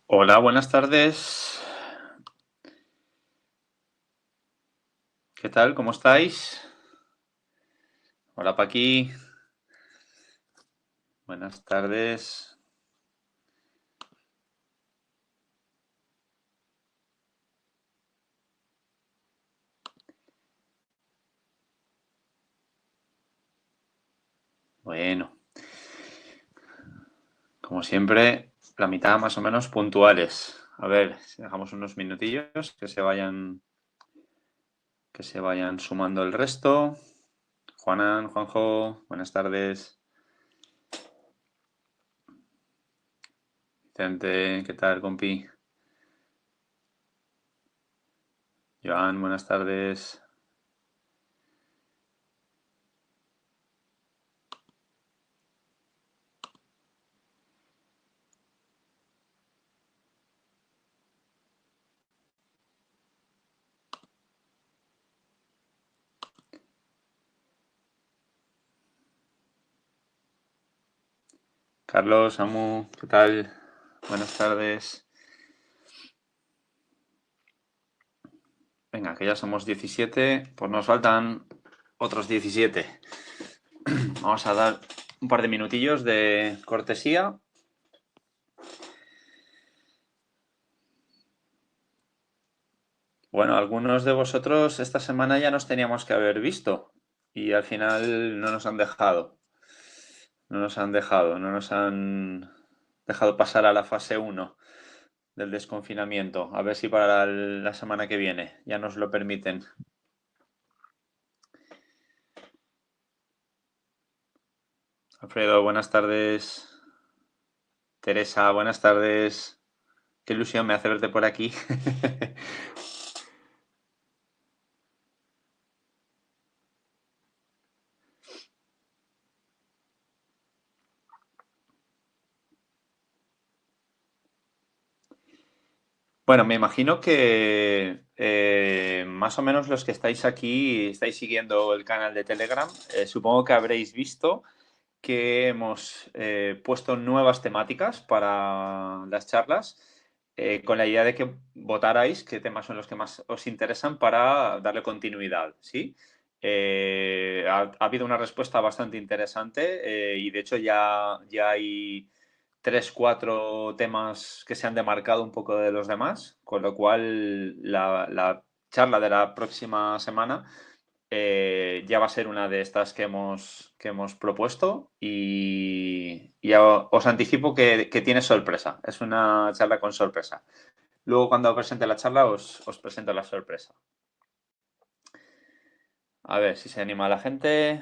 Hola, buenas tardes. ¿Qué tal? ¿Cómo estáis? Hola, Paqui. Buenas tardes. Bueno, como siempre, la mitad más o menos puntuales. A ver, si dejamos unos minutillos que se vayan sumando el resto. Juanan, Juanjo, buenas tardes. Vicente, ¿qué tal, compi? Joan, buenas tardes. Carlos, Amu, ¿qué tal? Buenas tardes. Venga, que ya somos 17, pues nos faltan otros 17. Vamos a dar un par de minutillos de cortesía. Bueno, algunos de vosotros esta semana ya nos teníamos que haber visto y al final no nos han dejado. No nos han dejado pasar a la fase 1 del desconfinamiento. A ver si para la semana que viene ya nos lo permiten. Alfredo, buenas tardes. Teresa, buenas tardes. Qué ilusión me hace verte por aquí. Bueno, me imagino que más o menos los que estáis aquí, estáis siguiendo el canal de Telegram, supongo que habréis visto que hemos puesto nuevas temáticas para las charlas, con la idea de que votarais qué temas son los que más os interesan para darle continuidad, ¿sí? Ha habido una respuesta bastante interesante, y de hecho ya hay 3, 4 temas que se han demarcado un poco de los demás, con lo cual la charla de la próxima semana ya va a ser una de estas que hemos propuesto y ya os anticipo que tiene sorpresa. Es una charla con sorpresa. Luego, cuando presente la charla, os presento la sorpresa. A ver si se anima la gente.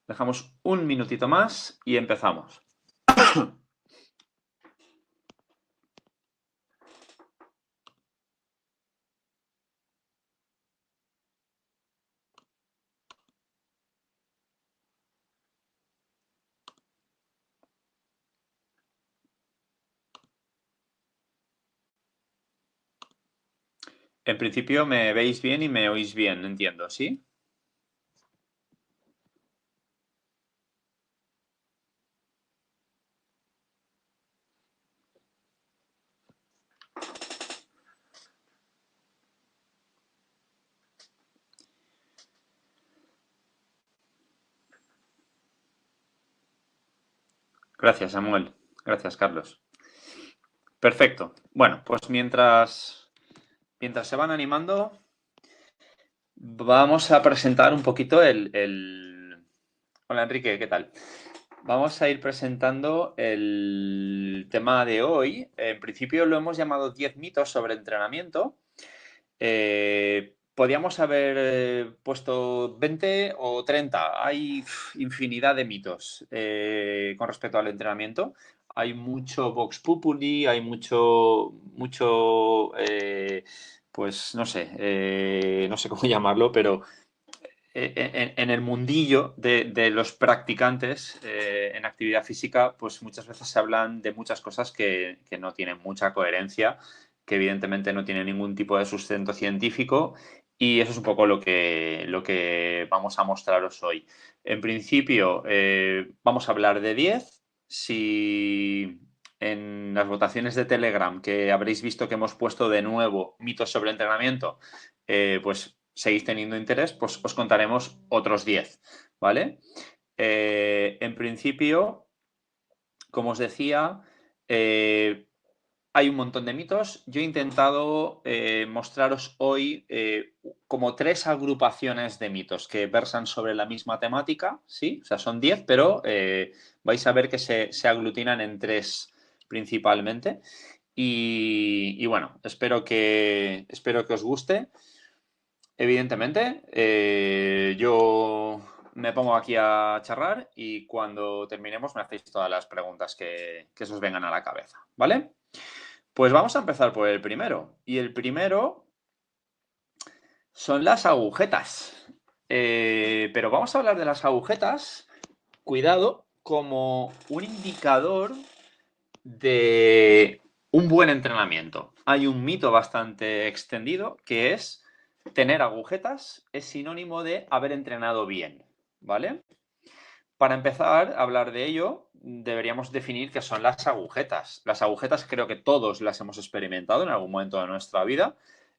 Dejamos un minutito más y empezamos. En principio me veis bien y me oís bien, entiendo, ¿sí? Gracias, Samuel. Gracias, Carlos. Perfecto. Bueno, pues mientras se van animando, vamos a presentar un poquito Hola, Enrique, ¿qué tal? Vamos a ir presentando el tema de hoy. En principio lo hemos llamado 10 mitos sobre entrenamiento. Podríamos haber puesto 20 o 30. Hay infinidad de mitos con respecto al entrenamiento. Hay mucho Vox Populi, hay mucho pues no sé cómo llamarlo, pero en el mundillo de los practicantes en actividad física, pues muchas veces se hablan de muchas cosas que no tienen mucha coherencia, que evidentemente no tienen ningún tipo de sustento científico Y eso es un poco lo que vamos a mostraros hoy. En principio, vamos a hablar de 10. Si en las votaciones de Telegram, que habréis visto que hemos puesto de nuevo mitos sobre entrenamiento, pues seguís teniendo interés, pues os contaremos otros 10, ¿vale? En principio, como os decía, hay un montón de mitos. Yo he intentado mostraros hoy como 3 agrupaciones de mitos que versan sobre la misma temática, ¿sí? O sea, son 10, pero vais a ver que se aglutinan en 3 principalmente. Y bueno, espero que os guste. Evidentemente, yo me pongo aquí a charlar y cuando terminemos me hacéis todas las preguntas que os vengan a la cabeza, ¿vale? Pues vamos a empezar por el primero. Y el primero son las agujetas. Pero vamos a hablar de las agujetas, cuidado, como un indicador de un buen entrenamiento. Hay un mito bastante extendido que es tener agujetas es sinónimo de haber entrenado bien, ¿vale? Para empezar a hablar de ello, deberíamos definir qué son las agujetas. Las agujetas creo que todos las hemos experimentado en algún momento de nuestra vida.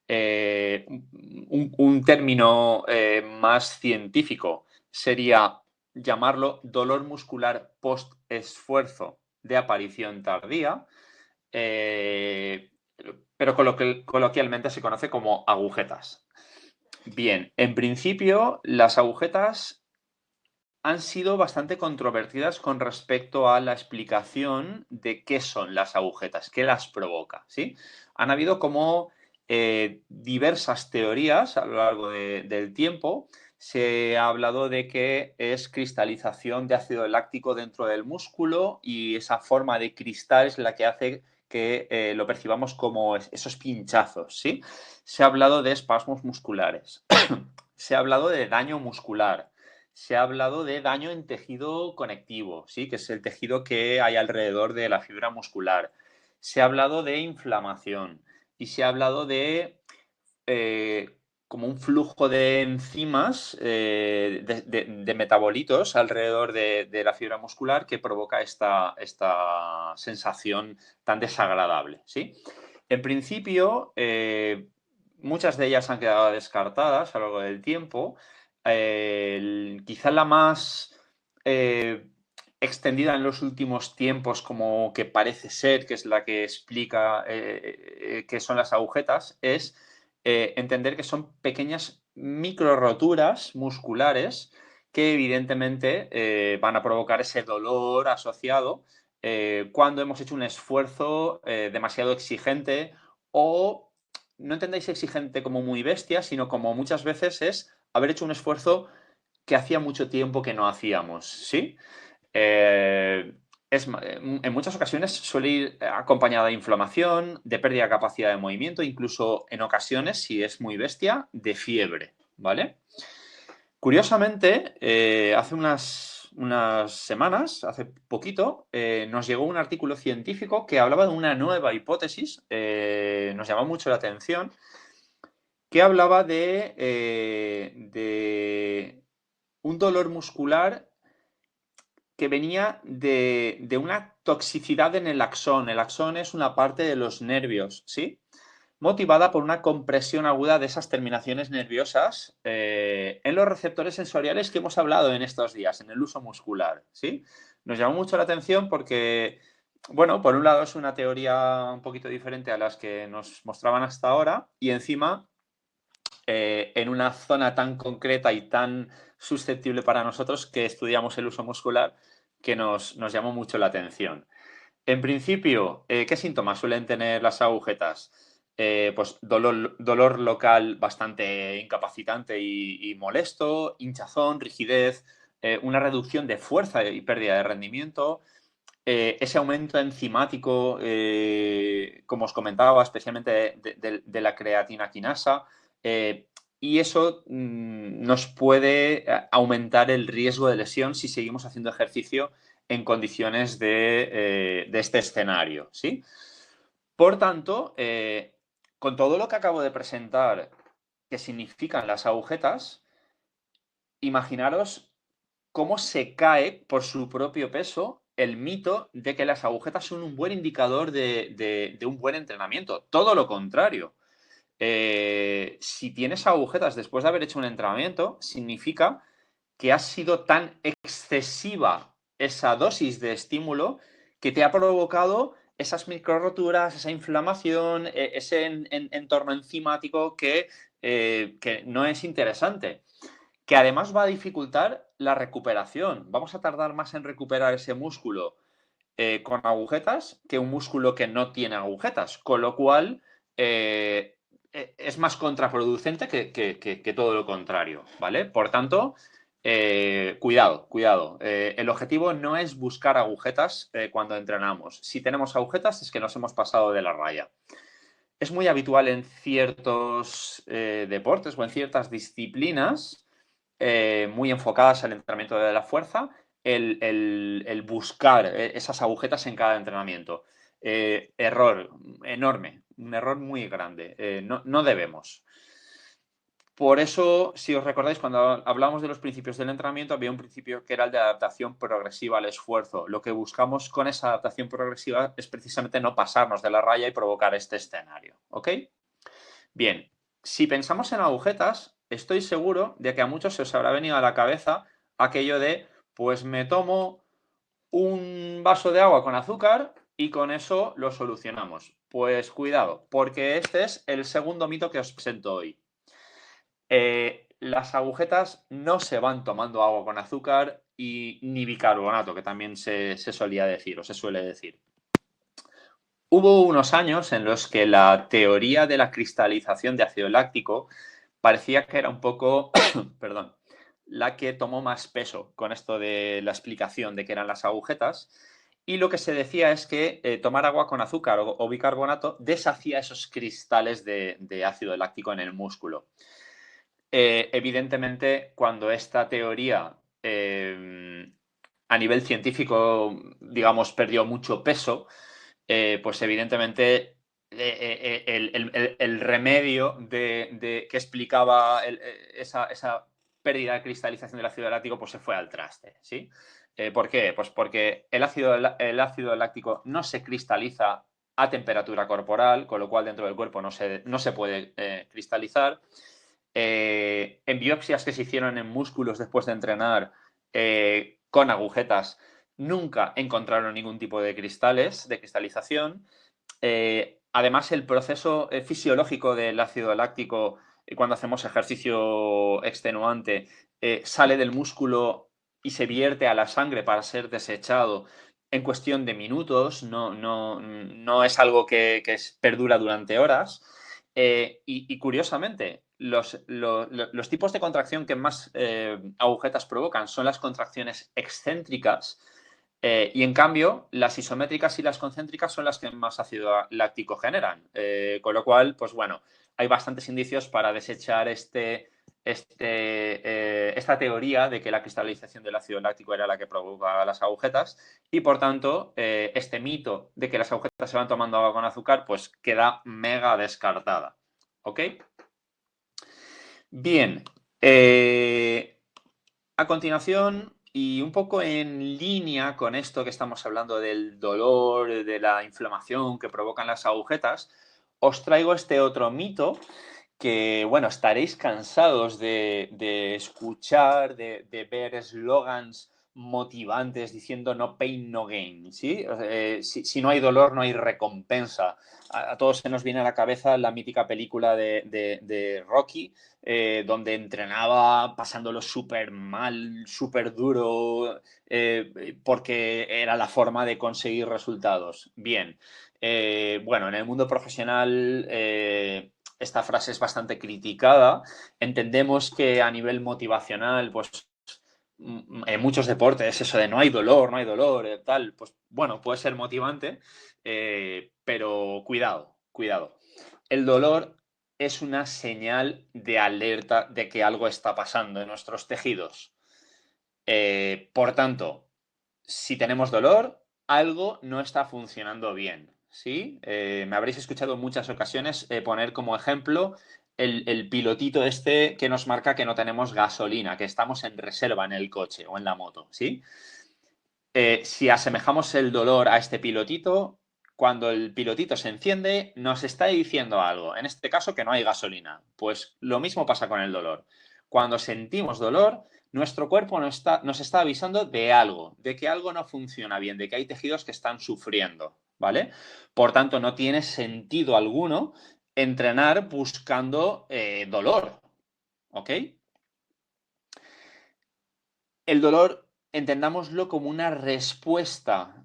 Un término más científico sería llamarlo dolor muscular post-esfuerzo de aparición tardía, pero coloquialmente se conoce como agujetas. Bien, en principio las agujetas han sido bastante controvertidas con respecto a la explicación de qué son las agujetas, qué las provoca, ¿sí? Han habido como diversas teorías a lo largo del tiempo. Se ha hablado de que es cristalización de ácido láctico dentro del músculo y esa forma de cristal es la que hace que lo percibamos como esos pinchazos, ¿sí? Se ha hablado de espasmos musculares. Se ha hablado de daño muscular. Se ha hablado de daño en tejido conectivo, ¿sí? Que es el tejido que hay alrededor de la fibra muscular. Se ha hablado de inflamación y se ha hablado de como un flujo de enzimas, de metabolitos alrededor de la fibra muscular que provoca esta sensación tan desagradable, ¿sí? En principio, muchas de ellas han quedado descartadas a lo largo del tiempo. Quizá la más extendida en los últimos tiempos, como que parece ser, que es la que explica qué son las agujetas, es entender que son pequeñas micro roturas musculares que evidentemente van a provocar ese dolor asociado cuando hemos hecho un esfuerzo demasiado exigente o no entendáis exigente como muy bestia, sino como muchas veces es haber hecho un esfuerzo que hacía mucho tiempo que no hacíamos, ¿sí? En muchas ocasiones suele ir acompañada de inflamación, de pérdida de capacidad de movimiento, incluso en ocasiones, si es muy bestia, de fiebre, ¿vale? Curiosamente, hace unas semanas, hace poquito, nos llegó un artículo científico que hablaba de una nueva hipótesis, nos llamó mucho la atención, que hablaba de un dolor muscular que venía de una toxicidad en el axón. El axón es una parte de los nervios, ¿sí? Motivada por una compresión aguda de esas terminaciones nerviosas en los receptores sensoriales que hemos hablado en estos días, en el uso muscular, ¿sí? Nos llamó mucho la atención porque, bueno, por un lado es una teoría un poquito diferente a las que nos mostraban hasta ahora y encima en una zona tan concreta y tan susceptible para nosotros que estudiamos el uso muscular que nos llamó mucho la atención. En principio, ¿qué síntomas suelen tener las agujetas? Pues dolor local bastante incapacitante y molesto, hinchazón, rigidez, una reducción de fuerza y pérdida de rendimiento, ese aumento enzimático, como os comentaba, especialmente de la creatina quinasa, y eso nos puede aumentar el riesgo de lesión si seguimos haciendo ejercicio en condiciones de este escenario, ¿sí? Por tanto, con todo lo que acabo de presentar que significan las agujetas, imaginaros cómo se cae por su propio peso el mito de que las agujetas son un buen indicador de un buen entrenamiento. Todo lo contrario. Si tienes agujetas después de haber hecho un entrenamiento, significa que ha sido tan excesiva esa dosis de estímulo que te ha provocado esas microroturas, esa inflamación, ese entorno enzimático que no es interesante. Que además va a dificultar la recuperación. Vamos a tardar más en recuperar ese músculo con agujetas que un músculo que no tiene agujetas, con lo cual es más contraproducente que todo lo contrario, ¿vale? Por tanto, cuidado, cuidado. El objetivo no es buscar agujetas cuando entrenamos. Si tenemos agujetas es que nos hemos pasado de la raya. Es muy habitual en ciertos deportes o en ciertas disciplinas muy enfocadas al entrenamiento de la fuerza, el buscar esas agujetas en cada entrenamiento. Error enorme, un error muy grande. No debemos. Por eso, si os recordáis, cuando hablamos de los principios del entrenamiento, había un principio que era el de adaptación progresiva al esfuerzo. Lo que buscamos con esa adaptación progresiva es precisamente no pasarnos de la raya y provocar este escenario. ¿Ok? Bien, si pensamos en agujetas, estoy seguro de que a muchos se os habrá venido a la cabeza aquello de, pues me tomo un vaso de agua con azúcar y con eso lo solucionamos. Pues cuidado, porque este es el segundo mito que os presento hoy. Las agujetas no se van tomando agua con azúcar y ni bicarbonato, que también se solía decir o se suele decir. Hubo unos años en los que la teoría de la cristalización de ácido láctico parecía que era un poco, perdón, la que tomó más peso con esto de la explicación de qué eran las agujetas. Y lo que se decía es que tomar agua con azúcar o bicarbonato deshacía esos cristales de ácido láctico en el músculo. Evidentemente, cuando esta teoría a nivel científico, digamos, perdió mucho peso, pues evidentemente el remedio que explicaba esa pérdida de cristalización del ácido láctico pues se fue al traste, ¿sí? ¿Por qué? Pues porque el ácido láctico no se cristaliza a temperatura corporal, con lo cual dentro del cuerpo no se puede cristalizar. En biopsias que se hicieron en músculos después de entrenar con agujetas, nunca encontraron ningún tipo de cristales, de cristalización. Además, el proceso fisiológico del ácido láctico cuando hacemos ejercicio extenuante sale del músculo y se vierte a la sangre para ser desechado en cuestión de minutos, no es algo que perdura durante horas. Y curiosamente, los tipos de contracción que más agujetas provocan son las contracciones excéntricas, y en cambio, las isométricas y las concéntricas son las que más ácido láctico generan. Con lo cual, pues bueno, hay bastantes indicios para desechar esta teoría de que la cristalización del ácido láctico era la que provoca las agujetas y, por tanto, este mito de que las agujetas se van tomando agua con azúcar, pues queda mega descartada. ¿Ok? Bien. A continuación, y un poco en línea con esto que estamos hablando del dolor, de la inflamación que provocan las agujetas, os traigo este otro mito que, bueno, estaréis cansados de escuchar, de ver eslogans motivantes diciendo no pain, no gain, ¿sí? Si no hay dolor, no hay recompensa. A todos se nos viene a la cabeza la mítica película de Rocky, donde entrenaba pasándolo súper mal, súper duro, porque era la forma de conseguir resultados. Bien, bueno, en el mundo profesional esta frase es bastante criticada. Entendemos que a nivel motivacional, pues en muchos deportes eso de no hay dolor, no hay dolor, tal, pues bueno, puede ser motivante, pero cuidado, cuidado. El dolor es una señal de alerta de que algo está pasando en nuestros tejidos. Por tanto, si tenemos dolor, algo no está funcionando bien, ¿sí? Me habréis escuchado en muchas ocasiones poner como ejemplo el pilotito este que nos marca que no tenemos gasolina, que estamos en reserva en el coche o en la moto, ¿sí? Si asemejamos el dolor a este pilotito, cuando el pilotito se enciende, nos está diciendo algo. En este caso, que no hay gasolina. Pues lo mismo pasa con el dolor. Cuando sentimos dolor, nuestro cuerpo nos está avisando de algo, de que algo no funciona bien, de que hay tejidos que están sufriendo, ¿vale? Por tanto, no tiene sentido alguno entrenar buscando dolor, ¿ok? El dolor, entendámoslo como una respuesta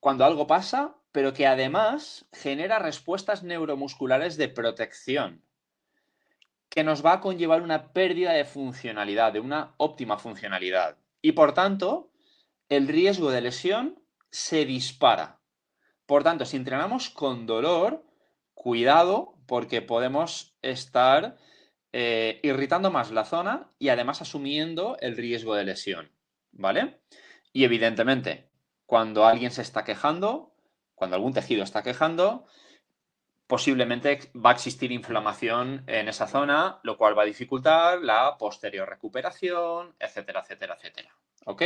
cuando algo pasa, pero que además genera respuestas neuromusculares de protección, que nos va a conllevar una pérdida de funcionalidad, de una óptima funcionalidad. Y por tanto, el riesgo de lesión se dispara. Por tanto, si entrenamos con dolor, cuidado, porque podemos estar irritando más la zona y además asumiendo el riesgo de lesión, ¿vale? Y evidentemente, cuando alguien se está quejando, cuando algún tejido está quejando, posiblemente va a existir inflamación en esa zona, lo cual va a dificultar la posterior recuperación, etcétera, etcétera, etcétera. ¿Ok?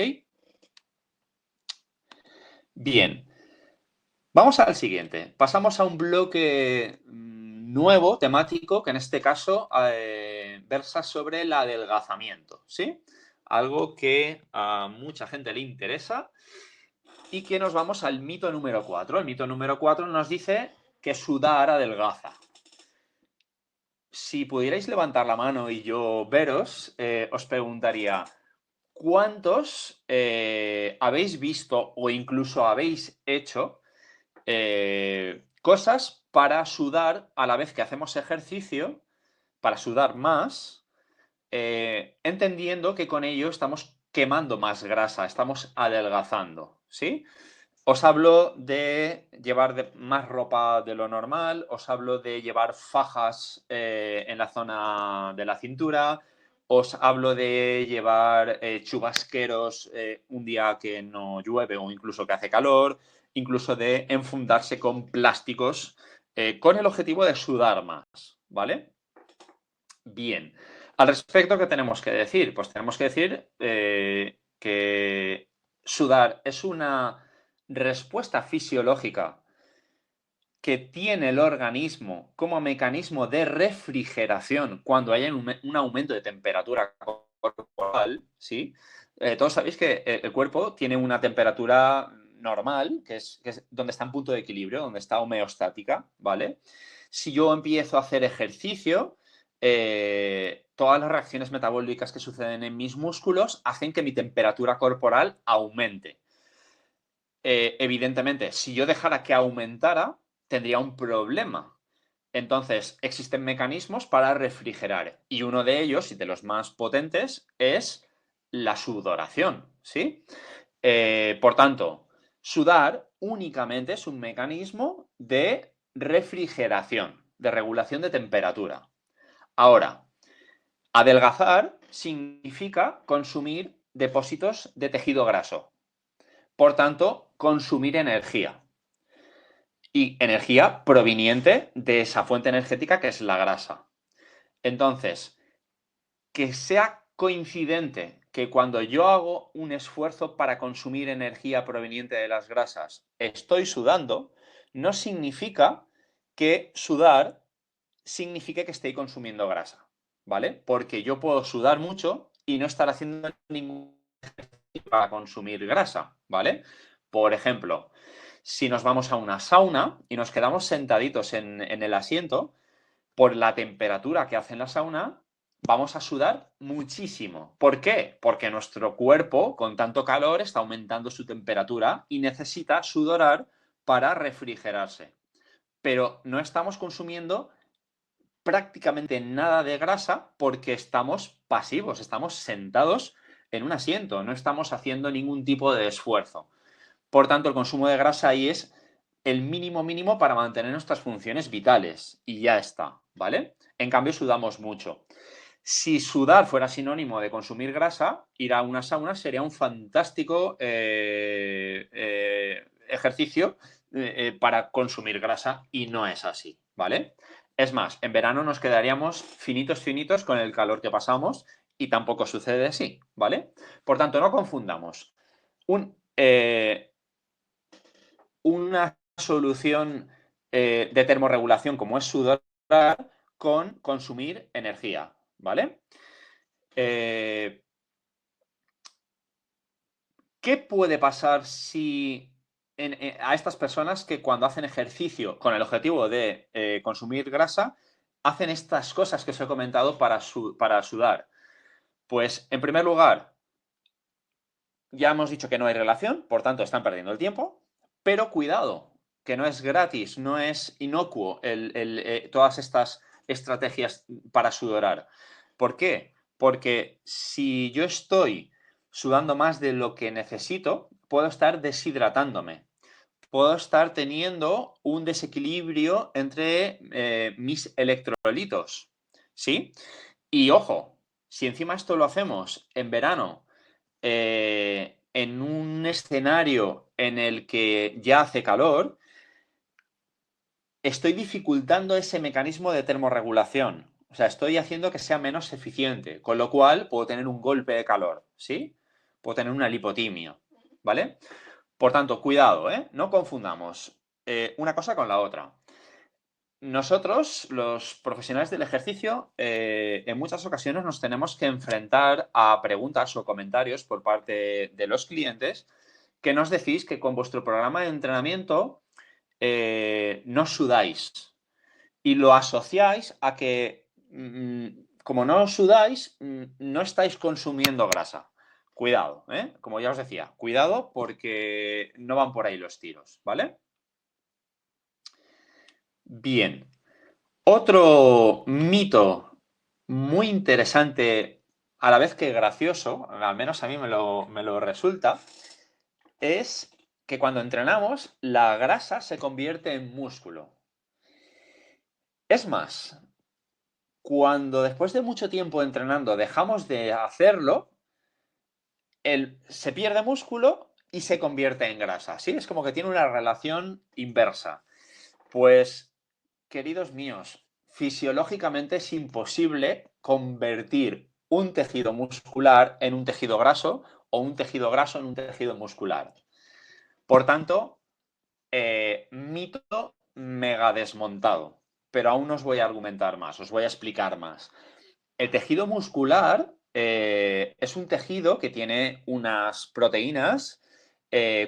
Bien. Vamos al siguiente. Pasamos a un bloque nuevo, temático, que en este caso versa sobre el adelgazamiento, ¿sí? Algo que a mucha gente le interesa y que nos vamos al mito número 4. El mito número 4 nos dice que sudar adelgaza. Si pudierais levantar la mano y yo veros, os preguntaría, ¿cuántos habéis visto o incluso habéis hecho cosas para sudar a la vez que hacemos ejercicio, para sudar más, entendiendo que con ello estamos quemando más grasa, estamos adelgazando, ¿sí? Os hablo de llevar más ropa de lo normal, os hablo de llevar fajas en la zona de la cintura, os hablo de llevar chubasqueros un día que no llueve o incluso que hace calor, incluso de enfundarse con plásticos con el objetivo de sudar más, ¿vale? Bien. Al respecto, ¿qué tenemos que decir? Pues tenemos que decir que sudar es una respuesta fisiológica que tiene el organismo como mecanismo de refrigeración cuando hay un aumento de temperatura corporal, ¿sí? Todos sabéis que el cuerpo tiene una temperatura normal, que es donde está en punto de equilibrio, donde está homeostática, ¿vale? Si yo empiezo a hacer ejercicio, todas las reacciones metabólicas que suceden en mis músculos hacen que mi temperatura corporal aumente. Evidentemente, si yo dejara que aumentara, tendría un problema. Entonces, existen mecanismos para refrigerar y uno de ellos, y de los más potentes, es la sudoración, ¿sí? Por tanto, sudar únicamente es un mecanismo de refrigeración, de regulación de temperatura. Ahora, adelgazar significa consumir depósitos de tejido graso. Por tanto, consumir energía. Y energía proveniente de esa fuente energética que es la grasa. Entonces, que sea coincidente que cuando yo hago un esfuerzo para consumir energía proveniente de las grasas, estoy sudando, no significa que sudar signifique que estoy consumiendo grasa, ¿vale? Porque yo puedo sudar mucho y no estar haciendo ningún ejercicio para consumir grasa, ¿vale? Por ejemplo, si nos vamos a una sauna y nos quedamos sentaditos en el asiento, por la temperatura que hace en la sauna, vamos a sudar muchísimo. ¿Por qué? Porque nuestro cuerpo, con tanto calor, está aumentando su temperatura y necesita sudorar para refrigerarse. Pero no estamos consumiendo prácticamente nada de grasa porque estamos pasivos, estamos sentados en un asiento, no estamos haciendo ningún tipo de esfuerzo. Por tanto, el consumo de grasa ahí es el mínimo mínimo para mantener nuestras funciones vitales y ya está, ¿vale? En cambio, sudamos mucho. Si sudar fuera sinónimo de consumir grasa, ir a una sauna sería un fantástico ejercicio para consumir grasa y no es así, ¿vale? Es más, en verano nos quedaríamos finitos con el calor que pasamos y tampoco sucede así, ¿vale? Por tanto, no confundamos una solución de termorregulación como es sudar con consumir energía, ¿vale? ¿Qué puede pasar si a estas personas que cuando hacen ejercicio con el objetivo de consumir grasa, hacen estas cosas que os he comentado para sudar? Pues, en primer lugar, ya hemos dicho que no hay relación, por tanto están perdiendo el tiempo, pero cuidado, que no es gratis, no es inocuo todas estas estrategias para sudorar. ¿Por qué? Porque si yo estoy sudando más de lo que necesito, puedo estar deshidratándome. Puedo estar teniendo un desequilibrio entre mis electrolitos, ¿sí? Y ojo, si encima esto lo hacemos en verano, en un escenario en el que ya hace calor, estoy dificultando ese mecanismo de termorregulación. O sea, estoy haciendo que sea menos eficiente, con lo cual puedo tener un golpe de calor, ¿sí? Puedo tener una lipotimia, ¿vale? Por tanto, cuidado, ¿eh? No confundamos una cosa con la otra. Nosotros, los profesionales del ejercicio, en muchas ocasiones nos tenemos que enfrentar a preguntas o comentarios por parte de los clientes que nos decís que con vuestro programa de entrenamiento no sudáis y lo asociáis a que, como no sudáis, no estáis consumiendo grasa. Cuidado, ¿eh? Como ya os decía, cuidado porque no van por ahí los tiros, ¿vale? Bien. Otro mito muy interesante, a la vez que gracioso, al menos a mí me lo resulta, es que cuando entrenamos, la grasa se convierte en músculo. Es más, cuando después de mucho tiempo entrenando dejamos de hacerlo, se pierde músculo y se convierte en grasa, ¿sí? Es como que tiene una relación inversa. Pues, queridos míos, fisiológicamente es imposible convertir un tejido muscular en un tejido graso o un tejido graso en un tejido muscular. Por tanto, mito mega desmontado. Pero aún os voy a argumentar más, os voy a explicar más. El tejido muscular es un tejido que tiene unas proteínas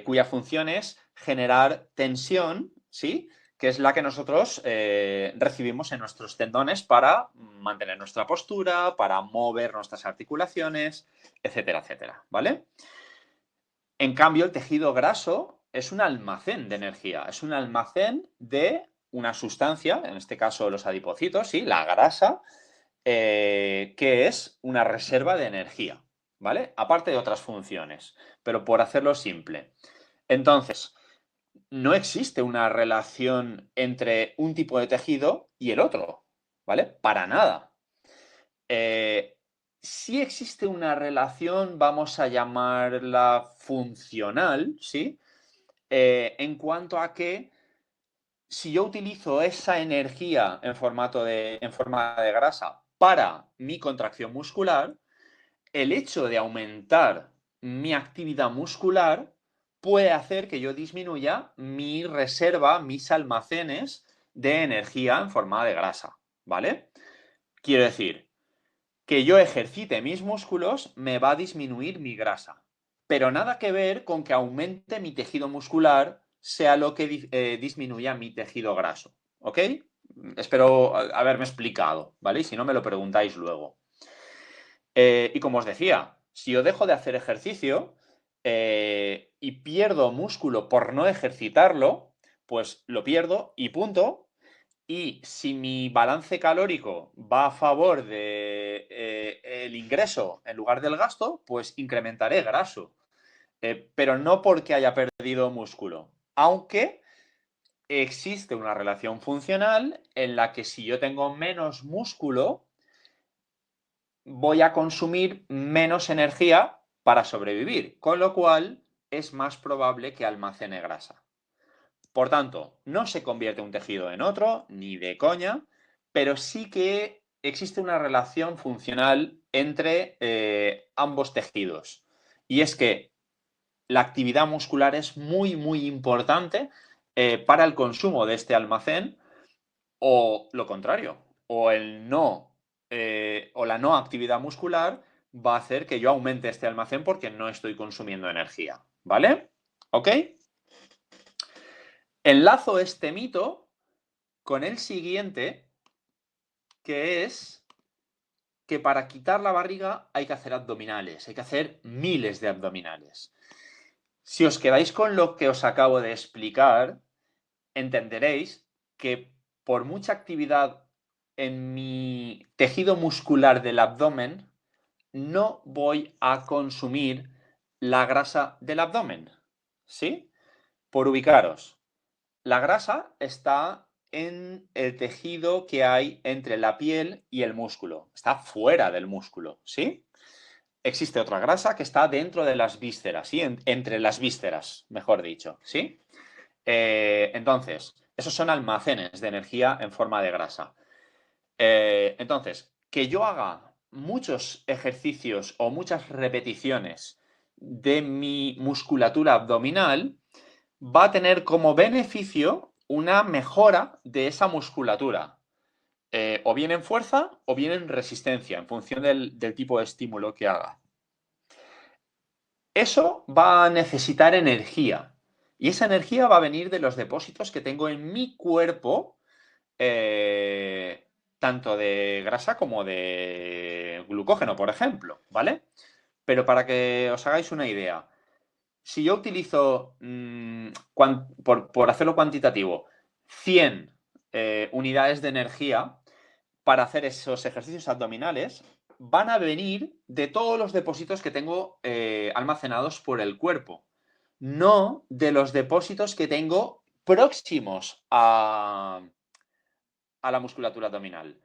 cuya función es generar tensión, ¿sí? Que es la que nosotros recibimos en nuestros tendones para mantener nuestra postura, para mover nuestras articulaciones, etcétera, etcétera, ¿vale? En cambio, el tejido graso es un almacén de energía, es un almacén de una sustancia, en este caso los adipocitos, ¿sí? La grasa, que es una reserva de energía, ¿vale? Aparte de otras funciones, pero por hacerlo simple. Entonces, no existe una relación entre un tipo de tejido y el otro, ¿vale? Para nada. Sí existe una relación, vamos a llamarla funcional, ¿sí? En cuanto a que si yo utilizo esa energía en forma de grasa para mi contracción muscular, el hecho de aumentar mi actividad muscular puede hacer que yo disminuya mi reserva, mis almacenes de energía en forma de grasa, ¿vale? Quiero decir, que yo ejercite mis músculos me va a disminuir mi grasa, pero nada que ver con que aumente mi tejido muscular sea lo que disminuya mi tejido graso, ¿ok? Espero haberme explicado, ¿vale? Y si no, me lo preguntáis luego. Y como os decía, si yo dejo de hacer ejercicio y pierdo músculo por no ejercitarlo, pues lo pierdo y punto. Y si mi balance calórico va a favor de el ingreso en lugar del gasto, pues incrementaré graso. Pero no porque haya perdido músculo. Aunque existe una relación funcional en la que si yo tengo menos músculo, voy a consumir menos energía para sobrevivir. Con lo cual es más probable que almacene grasa. Por tanto, no se convierte un tejido en otro, ni de coña, pero sí que existe una relación funcional entre ambos tejidos. Y es que la actividad muscular es muy, muy importante para el consumo de este almacén, o lo contrario, o el no, o la no actividad muscular va a hacer que yo aumente este almacén porque no estoy consumiendo energía. ¿Vale? ¿Ok? Enlazo este mito con el siguiente, que es que para quitar la barriga hay que hacer abdominales, hay que hacer miles de abdominales. Si os quedáis con lo que os acabo de explicar, entenderéis que por mucha actividad en mi tejido muscular del abdomen, no voy a consumir la grasa del abdomen. ¿Sí? Por ubicaros, la grasa está en el tejido que hay entre la piel y el músculo. Está fuera del músculo, ¿sí? Existe otra grasa que está dentro de las vísceras, ¿sí? Entre las vísceras, mejor dicho, ¿sí? Entonces, esos son almacenes de energía en forma de grasa. Entonces, que yo haga muchos ejercicios o muchas repeticiones de mi musculatura abdominal va a tener como beneficio una mejora de esa musculatura. O bien en fuerza o bien en resistencia, en función del tipo de estímulo que haga. Eso va a necesitar energía. Y esa energía va a venir de los depósitos que tengo en mi cuerpo, tanto de grasa como de glucógeno, por ejemplo, ¿vale? Pero para que os hagáis una idea, si yo utilizo, por hacerlo cuantitativo, 100 unidades de energía para hacer esos ejercicios abdominales, van a venir de todos los depósitos que tengo almacenados por el cuerpo, no de los depósitos que tengo próximos a la musculatura abdominal.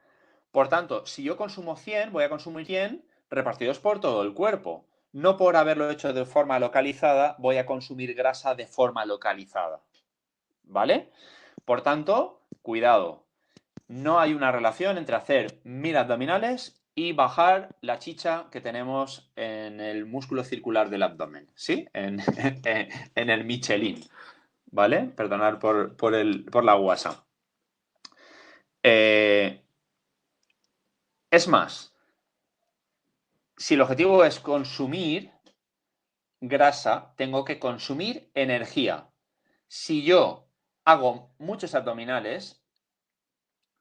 Por tanto, si yo consumo 100, voy a consumir 100 repartidos por todo el cuerpo. No por haberlo hecho de forma localizada, voy a consumir grasa de forma localizada. ¿Vale? Por tanto, cuidado. No hay una relación entre hacer 1000 abdominales y bajar la chicha que tenemos en el músculo circular del abdomen. ¿Sí? En el Michelin. ¿Vale? Perdonad por la guasa. Es más, si el objetivo es consumir grasa, tengo que consumir energía. Si yo hago muchos abdominales,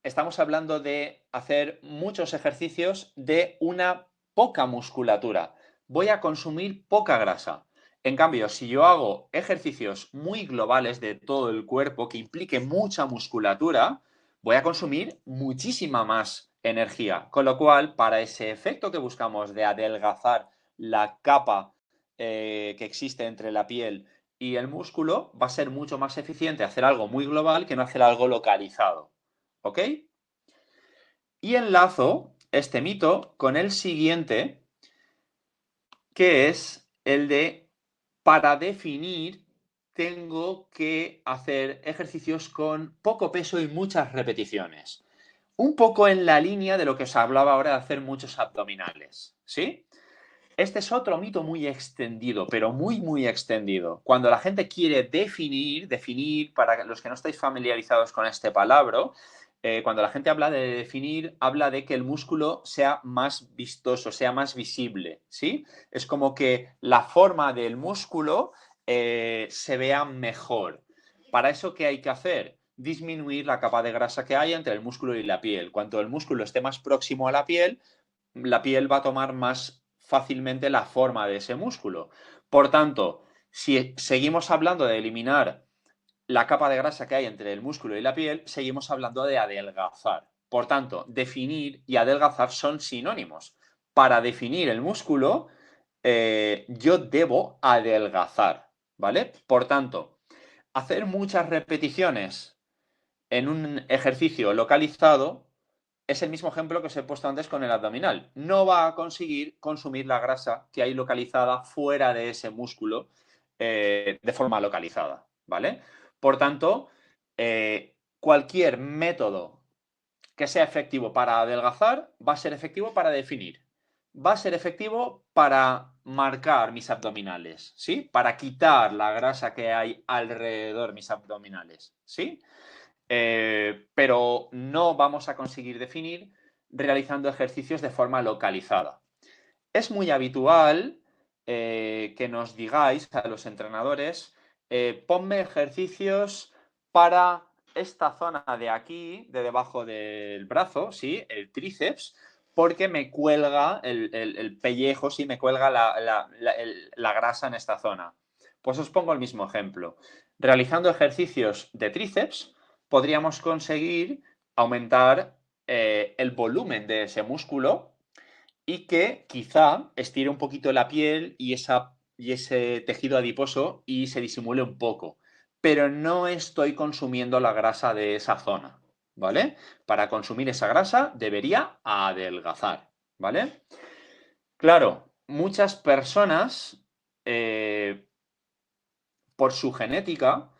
estamos hablando de hacer muchos ejercicios de una poca musculatura. Voy a consumir poca grasa. En cambio, si yo hago ejercicios muy globales de todo el cuerpo que implique mucha musculatura, voy a consumir muchísima más energía. Con lo cual, para ese efecto que buscamos de adelgazar la capa que existe entre la piel y el músculo, va a ser mucho más eficiente hacer algo muy global que no hacer algo localizado. ¿Ok? Y enlazo este mito con el siguiente, que es el de, para definir, tengo que hacer ejercicios con poco peso y muchas repeticiones. Un poco en la línea de lo que os hablaba ahora de hacer muchos abdominales, ¿sí? Este es otro mito muy extendido, pero muy, muy extendido. Cuando la gente quiere definir, para los que no estáis familiarizados con este palabra, cuando la gente habla de definir, habla de que el músculo sea más vistoso, sea más visible, ¿sí? Es como que la forma del músculo se vea mejor. ¿Para eso qué hay que hacer? Disminuir la capa de grasa que hay entre el músculo y la piel. Cuanto el músculo esté más próximo a la piel va a tomar más fácilmente la forma de ese músculo. Por tanto, si seguimos hablando de eliminar la capa de grasa que hay entre el músculo y la piel, seguimos hablando de adelgazar. Por tanto, definir y adelgazar son sinónimos. Para definir el músculo, yo debo adelgazar, ¿vale? Por tanto, hacer muchas repeticiones en un ejercicio localizado es el mismo ejemplo que os he puesto antes con el abdominal. No va a conseguir consumir la grasa que hay localizada fuera de ese músculo de forma localizada, ¿vale? Por tanto, cualquier método que sea efectivo para adelgazar va a ser efectivo para definir. Va a ser efectivo para marcar mis abdominales, ¿sí? Para quitar la grasa que hay alrededor de mis abdominales, ¿sí? Pero no vamos a conseguir definir realizando ejercicios de forma localizada. Es muy habitual que nos digáis a los entrenadores, ponme ejercicios para esta zona de aquí, de debajo del brazo, ¿sí? El tríceps, porque me cuelga el pellejo, sí, me cuelga la grasa en esta zona. Pues os pongo el mismo ejemplo. Realizando ejercicios de tríceps, podríamos conseguir aumentar el volumen de ese músculo y que quizá estire un poquito la piel y ese tejido adiposo y se disimule un poco. Pero no estoy consumiendo la grasa de esa zona, ¿vale? Para consumir esa grasa debería adelgazar, ¿vale? Claro, muchas personas, por su genética,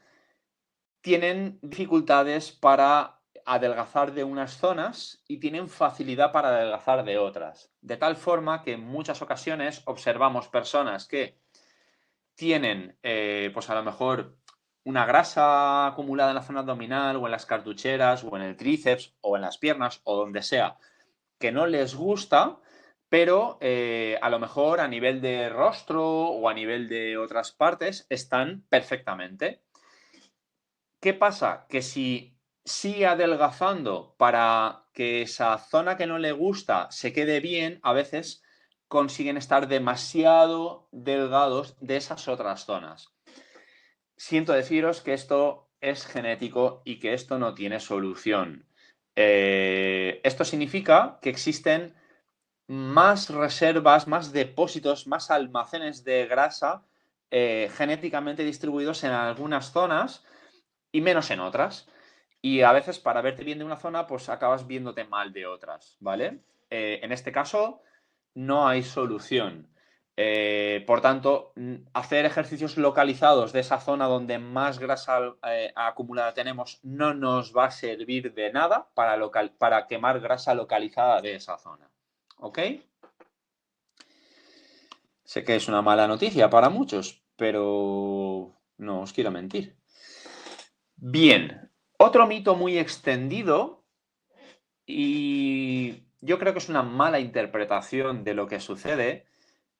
tienen dificultades para adelgazar de unas zonas y tienen facilidad para adelgazar de otras. De tal forma que en muchas ocasiones observamos personas que tienen, pues a lo mejor, una grasa acumulada en la zona abdominal o en las cartucheras o en el tríceps o en las piernas o donde sea, que no les gusta, pero a lo mejor a nivel de rostro o a nivel de otras partes están perfectamente. ¿Qué pasa? Que si sigue adelgazando para que esa zona que no le gusta se quede bien, a veces consiguen estar demasiado delgados de esas otras zonas. Siento deciros que esto es genético y que esto no tiene solución. Esto significa que existen más reservas, más depósitos, más almacenes de grasa genéticamente distribuidos en algunas zonas y menos en otras. Y a veces para verte bien de una zona, pues acabas viéndote mal de otras, ¿vale? En este caso, no hay solución. Por tanto, hacer ejercicios localizados de esa zona donde más grasa acumulada tenemos no nos va a servir de nada para quemar grasa localizada de esa zona. ¿Ok? Sé que es una mala noticia para muchos, pero no os quiero mentir. Bien, otro mito muy extendido y yo creo que es una mala interpretación de lo que sucede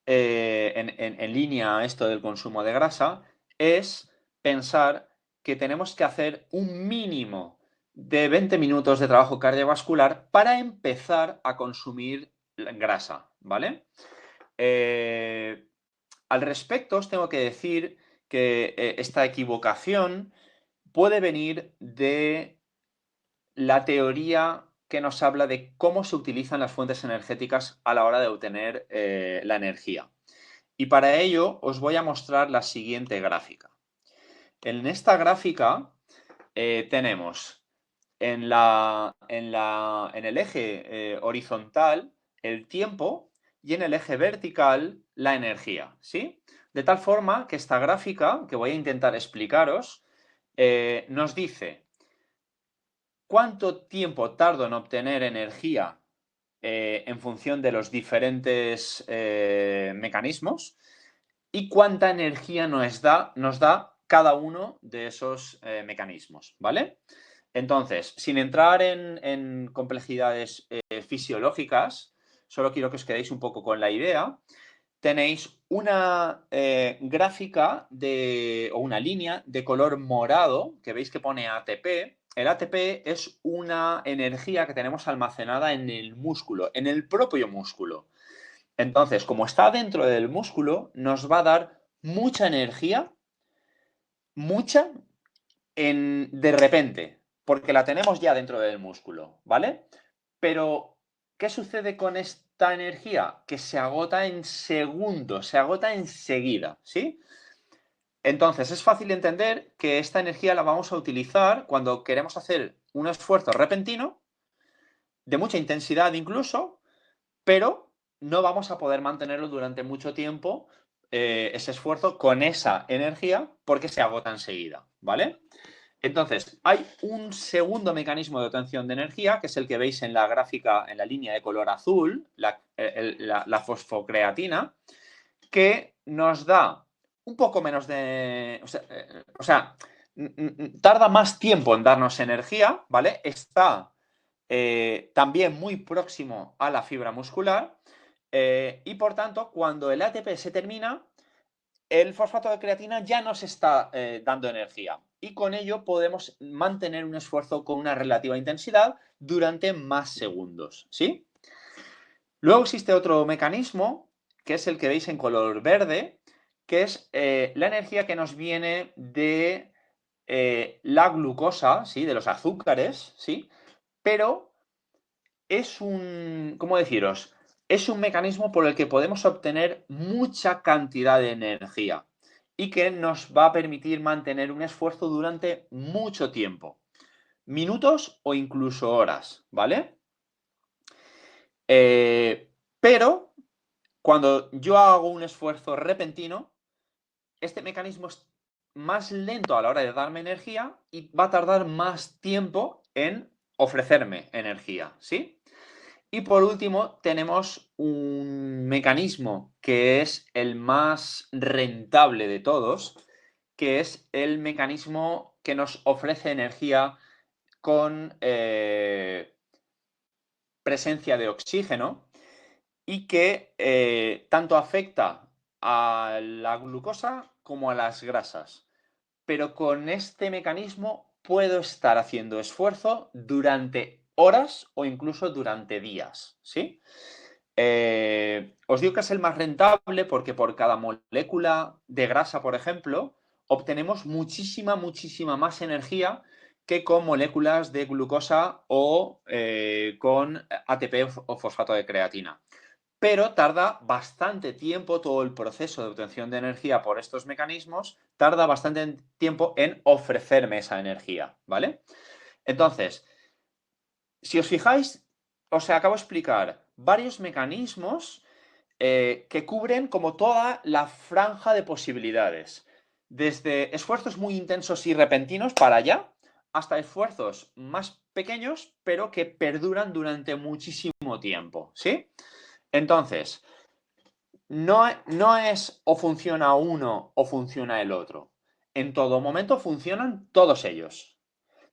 en línea a esto del consumo de grasa es pensar que tenemos que hacer un mínimo de 20 minutos de trabajo cardiovascular para empezar a consumir grasa, ¿vale? Al respecto, os tengo que decir que esta equivocación puede venir de la teoría que nos habla de cómo se utilizan las fuentes energéticas a la hora de obtener la energía. Y para ello os voy a mostrar la siguiente gráfica. En esta gráfica tenemos en el eje horizontal el tiempo y en el eje vertical la energía, ¿sí? De tal forma que esta gráfica, que voy a intentar explicaros, nos dice cuánto tiempo tardo en obtener energía en función de los diferentes mecanismos y cuánta energía nos da cada uno de esos mecanismos, ¿vale? Entonces, sin entrar en complejidades fisiológicas, solo quiero que os quedéis un poco con la idea. Tenéis una gráfica o una línea de color morado que veis que pone ATP. El ATP es una energía que tenemos almacenada en el músculo, en el propio músculo. Entonces, como está dentro del músculo, nos va a dar mucha energía, mucha, de repente, porque la tenemos ya dentro del músculo, ¿vale? Pero, ¿qué sucede con esta energía? Que se agota en segundos, se agota enseguida, ¿sí? Entonces, es fácil entender que esta energía la vamos a utilizar cuando queremos hacer un esfuerzo repentino, de mucha intensidad incluso, pero no vamos a poder mantenerlo durante mucho tiempo ese esfuerzo con esa energía porque se agota enseguida, ¿vale? Entonces, hay un segundo mecanismo de obtención de energía, que es el que veis en la gráfica, en la línea de color azul, la fosfocreatina, que nos da un poco menos de... O sea, tarda más tiempo en darnos energía, ¿vale? Está también muy próximo a la fibra muscular y, por tanto, cuando el ATP se termina, el fosfato de creatina ya nos está dando energía y con ello podemos mantener un esfuerzo con una relativa intensidad durante más segundos, ¿sí? Luego existe otro mecanismo, que es el que veis en color verde, que es la energía que nos viene de la glucosa, ¿sí? De los azúcares, ¿sí? Pero es un, ¿cómo deciros? Es un mecanismo por el que podemos obtener mucha cantidad de energía y que nos va a permitir mantener un esfuerzo durante mucho tiempo, minutos o incluso horas, ¿vale? Pero cuando yo hago un esfuerzo repentino, este mecanismo es más lento a la hora de darme energía y va a tardar más tiempo en ofrecerme energía, ¿sí? Y por último, tenemos un mecanismo que es el más rentable de todos, que es el mecanismo que nos ofrece energía con presencia de oxígeno y que tanto afecta a la glucosa como a las grasas. Pero con este mecanismo puedo estar haciendo esfuerzo durante horas o incluso durante días, ¿sí? Os digo que es el más rentable porque por cada molécula de grasa, por ejemplo, obtenemos muchísima, muchísima más energía que con moléculas de glucosa o con ATP o fosfato de creatina. Pero tarda bastante tiempo todo el proceso de obtención de energía por estos mecanismos, tarda bastante tiempo en ofrecerme esa energía, ¿vale? Entonces, si os fijáis, os acabo de explicar varios mecanismos que cubren como toda la franja de posibilidades. Desde esfuerzos muy intensos y repentinos para allá, hasta esfuerzos más pequeños, pero que perduran durante muchísimo tiempo, ¿sí? Entonces, no es o funciona uno o funciona el otro. En todo momento funcionan todos ellos.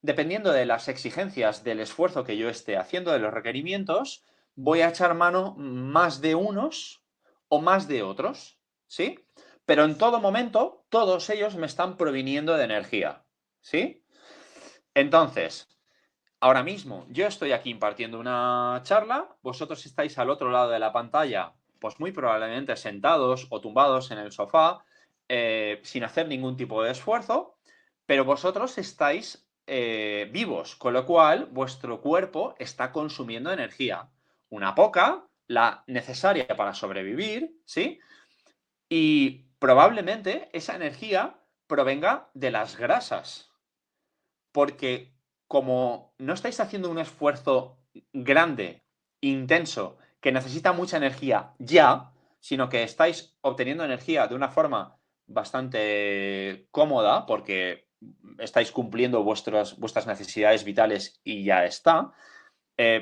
Dependiendo de las exigencias del esfuerzo que yo esté haciendo, de los requerimientos, voy a echar mano más de unos o más de otros, ¿sí? Pero en todo momento, todos ellos me están proviniendo de energía, ¿sí? Entonces, ahora mismo yo estoy aquí impartiendo una charla, vosotros estáis al otro lado de la pantalla, pues muy probablemente sentados o tumbados en el sofá, sin hacer ningún tipo de esfuerzo, pero vosotros estáis vivos, con lo cual vuestro cuerpo está consumiendo energía, una poca, la necesaria para sobrevivir, ¿sí? Y probablemente esa energía provenga de las grasas, porque como no estáis haciendo un esfuerzo grande, intenso, que necesita mucha energía ya, sino que estáis obteniendo energía de una forma bastante cómoda, porque estáis cumpliendo vuestras necesidades vitales y ya está,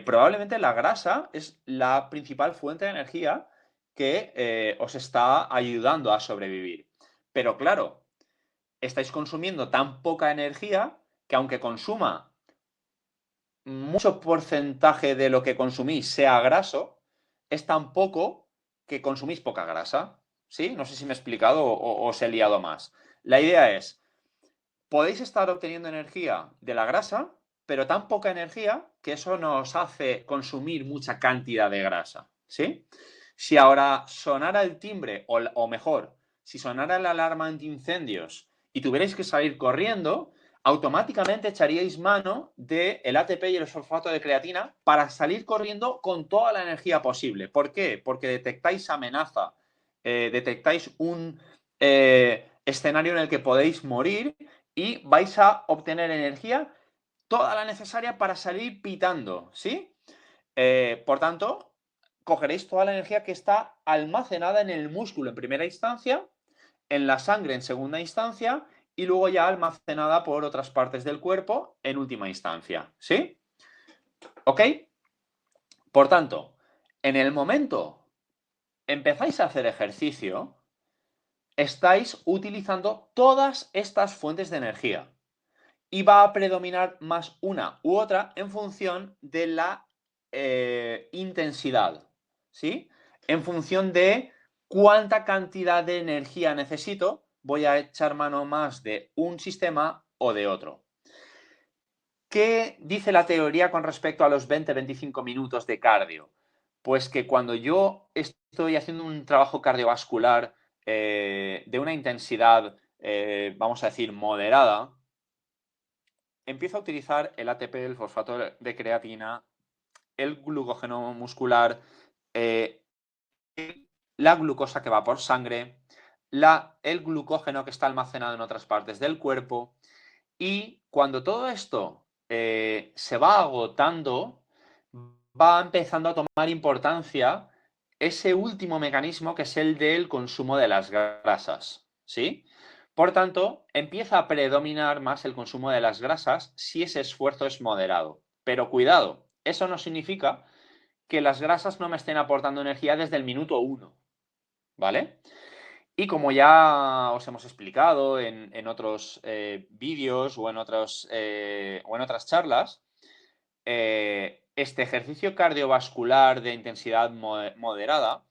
probablemente la grasa es la principal fuente de energía que os está ayudando a sobrevivir. Pero claro, estáis consumiendo tan poca energía que aunque consuma mucho porcentaje de lo que consumís sea graso, es tan poco que consumís poca grasa. ¿Sí? No sé si me he explicado o os he liado más. La idea es, podéis estar obteniendo energía de la grasa, pero tan poca energía que eso nos hace consumir mucha cantidad de grasa. ¿Sí? Si ahora sonara el timbre, o mejor, si sonara la alarma antiincendios y tuvierais que salir corriendo, automáticamente echaríais mano del ATP y el sulfato de creatina para salir corriendo con toda la energía posible. ¿Por qué? Porque detectáis amenaza, detectáis un escenario en el que podéis morir y vais a obtener energía toda la necesaria para salir pitando, ¿sí? Por tanto, cogeréis toda la energía que está almacenada en el músculo en primera instancia, en la sangre en segunda instancia y luego ya almacenada por otras partes del cuerpo en última instancia. ¿Sí? ¿Ok? Por tanto, en el momento empezáis a hacer ejercicio, estáis utilizando todas estas fuentes de energía y va a predominar más una u otra en función de la intensidad, ¿sí? En función de cuánta cantidad de energía necesito, voy a echar mano más de un sistema o de otro. ¿Qué dice la teoría con respecto a los 20-25 minutos de cardio? Pues que cuando yo estoy haciendo un trabajo cardiovascular de una intensidad, vamos a decir, moderada, empiezo a utilizar el ATP, el fosfato de creatina, el glucógeno muscular, la glucosa que va por sangre, el glucógeno que está almacenado en otras partes del cuerpo. Y cuando todo esto se va agotando, va empezando a tomar importancia ese último mecanismo que es el del consumo de las grasas, ¿sí? Por tanto, empieza a predominar más el consumo de las grasas si ese esfuerzo es moderado. Pero cuidado, eso no significa que las grasas no me estén aportando energía desde el minuto 1, ¿vale? Y como ya os hemos explicado en otros vídeos o en otras charlas, este ejercicio cardiovascular de intensidad moderada,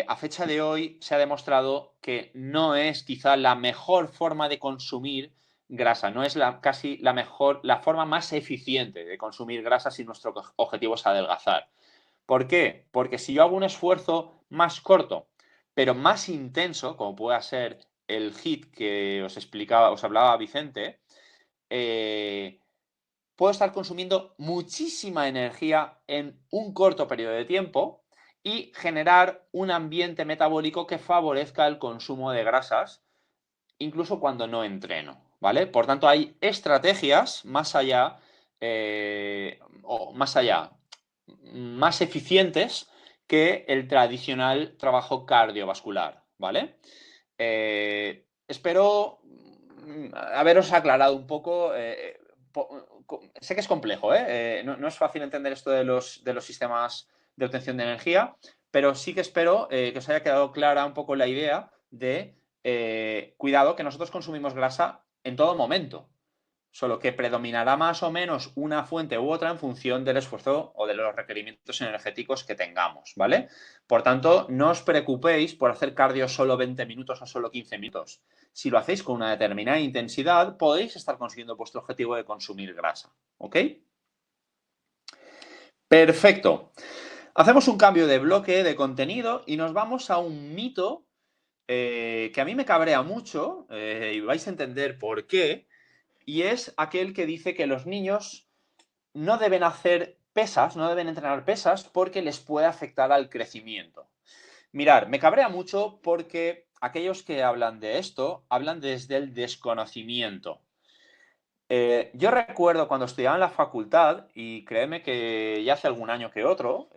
a fecha de hoy se ha demostrado que no es quizá la mejor forma de consumir grasa, no es casi la forma más eficiente de consumir grasa si nuestro objetivo es adelgazar. ¿Por qué? Porque si yo hago un esfuerzo más corto, pero más intenso, como pueda ser el HIIT que os hablaba Vicente, puedo estar consumiendo muchísima energía en un corto periodo de tiempo y generar un ambiente metabólico que favorezca el consumo de grasas, incluso cuando no entreno, ¿vale? Por tanto, hay estrategias más allá, más eficientes que el tradicional trabajo cardiovascular, ¿vale? Espero haberos aclarado un poco. Sé que es complejo, ¿eh? No es fácil entender esto de los sistemas de obtención de energía, pero sí que espero que os haya quedado clara un poco la idea de cuidado, que nosotros consumimos grasa en todo momento, solo que predominará más o menos una fuente u otra en función del esfuerzo o de los requerimientos energéticos que tengamos, ¿vale? Por tanto, no os preocupéis por hacer cardio solo 20 minutos o solo 15 minutos. Si lo hacéis con una determinada intensidad, podéis estar consiguiendo vuestro objetivo de consumir grasa, ¿ok? Perfecto. Hacemos un cambio de bloque de contenido y nos vamos a un mito que a mí me cabrea mucho y vais a entender por qué, y es aquel que dice que los niños no deben hacer pesas, no deben entrenar pesas porque les puede afectar al crecimiento. Mirar, me cabrea mucho porque aquellos que hablan de esto hablan desde el desconocimiento. Yo recuerdo cuando estudiaba en la facultad, y créeme que ya hace algún año que otro,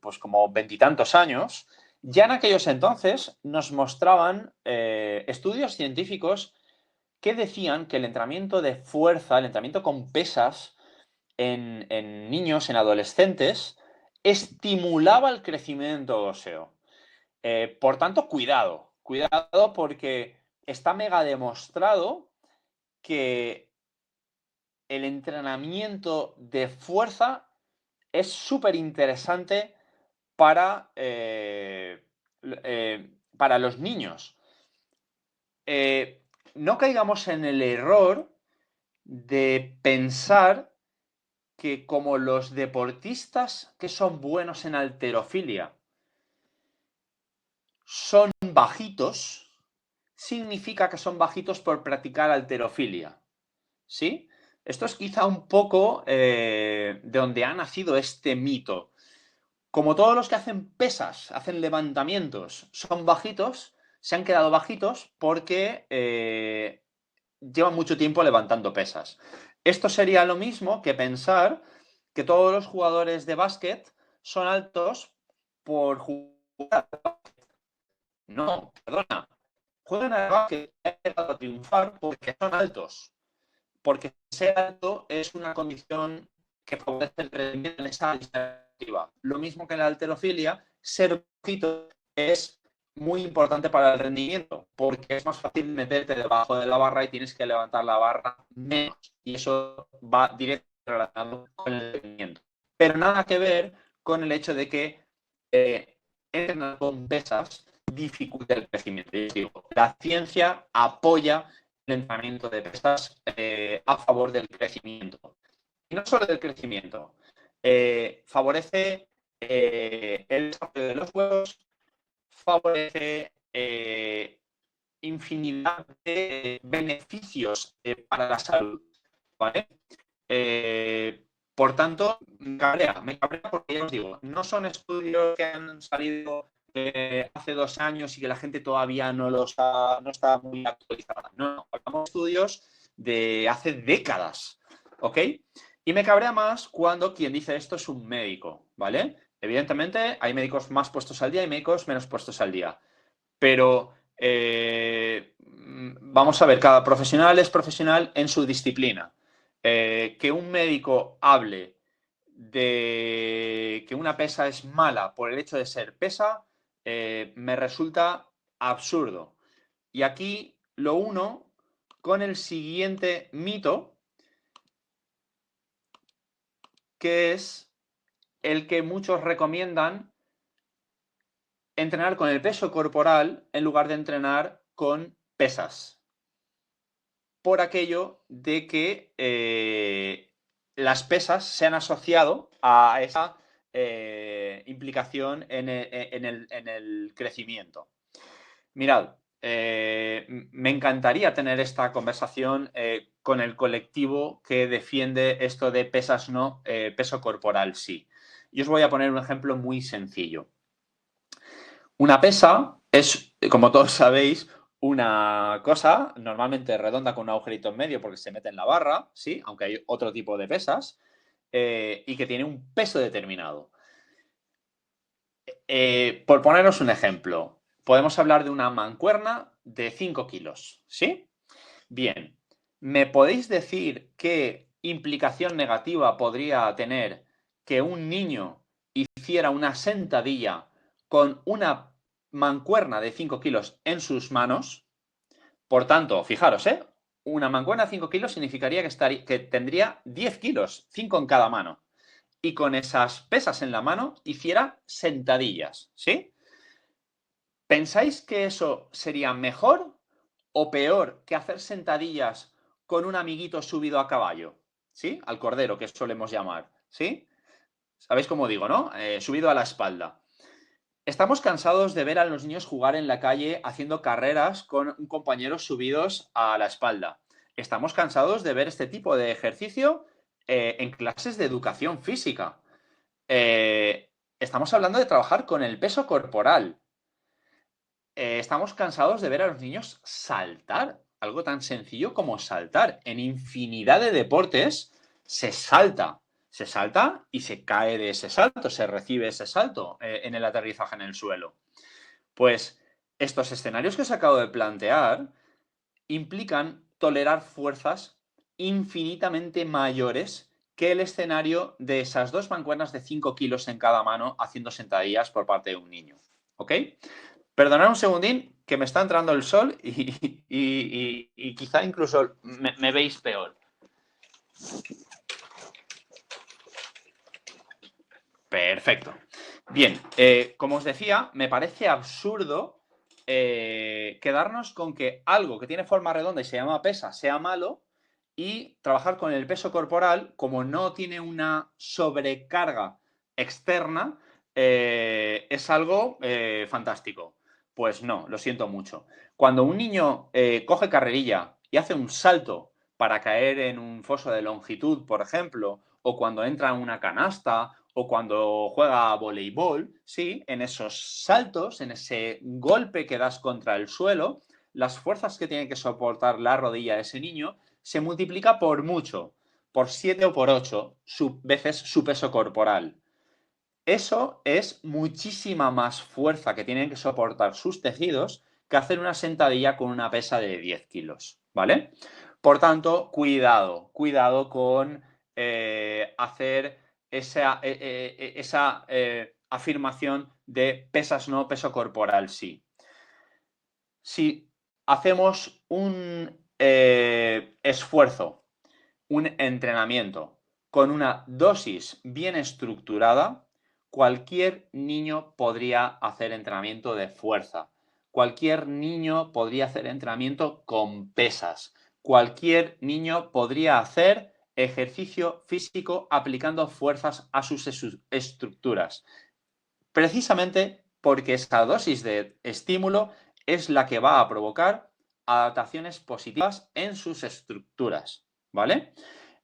pues como veintitantos años, ya en aquellos entonces nos mostraban estudios científicos que decían que el entrenamiento de fuerza, el entrenamiento con pesas en niños, en adolescentes, estimulaba el crecimiento óseo. Por tanto, cuidado porque está mega demostrado que el entrenamiento de fuerza es súper interesante para, para los niños. No caigamos en el error de pensar que como los deportistas que son buenos en halterofilia son bajitos, significa que son bajitos por practicar halterofilia, ¿sí? Esto es quizá un poco de donde ha nacido este mito. Como todos los que hacen pesas, hacen levantamientos, son bajitos, se han quedado bajitos porque llevan mucho tiempo levantando pesas. Esto sería lo mismo que pensar que todos los jugadores de básquet son altos por jugar. No, perdona. Juegan al básquet y han llegado a triunfar porque son altos. Porque ser alto es una condición que favorece el rendimiento en esa iniciativa. Lo mismo que en la halterofilia, ser bajito es muy importante para el rendimiento, porque es más fácil meterte debajo de la barra y tienes que levantar la barra menos. Y eso va directamente relacionado con el rendimiento. Pero nada que ver con el hecho de que entrenar con pesas dificulta el crecimiento. Yo digo, la ciencia apoya el entrenamiento de pesas a favor del crecimiento. Y no solo del crecimiento, favorece el desarrollo de los huevos, favorece infinidad de beneficios para la salud, ¿vale? Por tanto, me cabrea porque ya os digo, no son estudios que han salido hace 2 años y que la gente todavía no está muy actualizada. No, hablamos de estudios de hace décadas, ¿ok? Y me cabrea más cuando quien dice esto es un médico, ¿vale? Evidentemente hay médicos más puestos al día y médicos menos puestos al día, pero vamos a ver, cada profesional es profesional en su disciplina. Que un médico hable de que una pesa es mala por el hecho de ser pesa, me resulta absurdo. Y aquí lo uno con el siguiente mito, que es el que muchos recomiendan entrenar con el peso corporal en lugar de entrenar con pesas. Por aquello de que las pesas se han asociado a esa implicación en el crecimiento. Mirad, me encantaría tener esta conversación con el colectivo que defiende esto de pesas no, peso corporal sí. Y os voy a poner un ejemplo muy sencillo. Una pesa es, como todos sabéis, una cosa normalmente redonda con un agujerito en medio porque se mete en la barra, ¿sí? Aunque hay otro tipo de pesas, y que tiene un peso determinado. Por poneros un ejemplo, podemos hablar de una mancuerna de 5 kilos, ¿sí? Bien, ¿me podéis decir qué implicación negativa podría tener que un niño hiciera una sentadilla con una mancuerna de 5 kilos en sus manos? Por tanto, fijaros, una mancuerna de 5 kilos significaría que tendría 10 kilos, 5 en cada mano. Y con esas pesas en la mano hiciera sentadillas, ¿sí? ¿Pensáis que eso sería mejor o peor que hacer sentadillas con un amiguito subido a caballo? ¿Sí? Al cordero, que solemos llamar, ¿sí? ¿Sabéis cómo digo, no? Subido a la espalda. Estamos cansados de ver a los niños jugar en la calle haciendo carreras con compañeros subidos a la espalda. Estamos cansados de ver este tipo de ejercicio en clases de educación física. Estamos hablando de trabajar con el peso corporal. Estamos cansados de ver a los niños saltar. Algo tan sencillo como saltar. En infinidad de deportes se salta. Se salta y se cae de ese salto, se recibe ese salto en el aterrizaje en el suelo. Pues estos escenarios que os acabo de plantear implican tolerar fuerzas infinitamente mayores que el escenario de esas dos mancuernas de 5 kilos en cada mano haciendo sentadillas por parte de un niño. ¿Ok? Perdonad un segundín, que me está entrando el sol y quizá incluso me veis peor. Perfecto. Bien, como os decía, me parece absurdo quedarnos con que algo que tiene forma redonda y se llama pesa sea malo y trabajar con el peso corporal, como no tiene una sobrecarga externa, es algo fantástico. Pues no, lo siento mucho. Cuando un niño coge carrerilla y hace un salto para caer en un foso de longitud, por ejemplo, o cuando entra en una canasta, o cuando juega a voleibol, sí, en esos saltos, en ese golpe que das contra el suelo, las fuerzas que tiene que soportar la rodilla de ese niño se multiplica por mucho, por 7 o por 8 veces su peso corporal. Eso es muchísima más fuerza que tienen que soportar sus tejidos que hacer una sentadilla con una pesa de 10 kilos, ¿vale? Por tanto, cuidado, cuidado con hacer esa afirmación de pesas no, peso corporal sí. Si hacemos un esfuerzo, un entrenamiento con una dosis bien estructurada, cualquier niño podría hacer entrenamiento de fuerza. Cualquier niño podría hacer entrenamiento con pesas. Cualquier niño podría hacer ejercicio físico aplicando fuerzas a sus estructuras. Precisamente porque esa dosis de estímulo es la que va a provocar adaptaciones positivas en sus estructuras, ¿vale?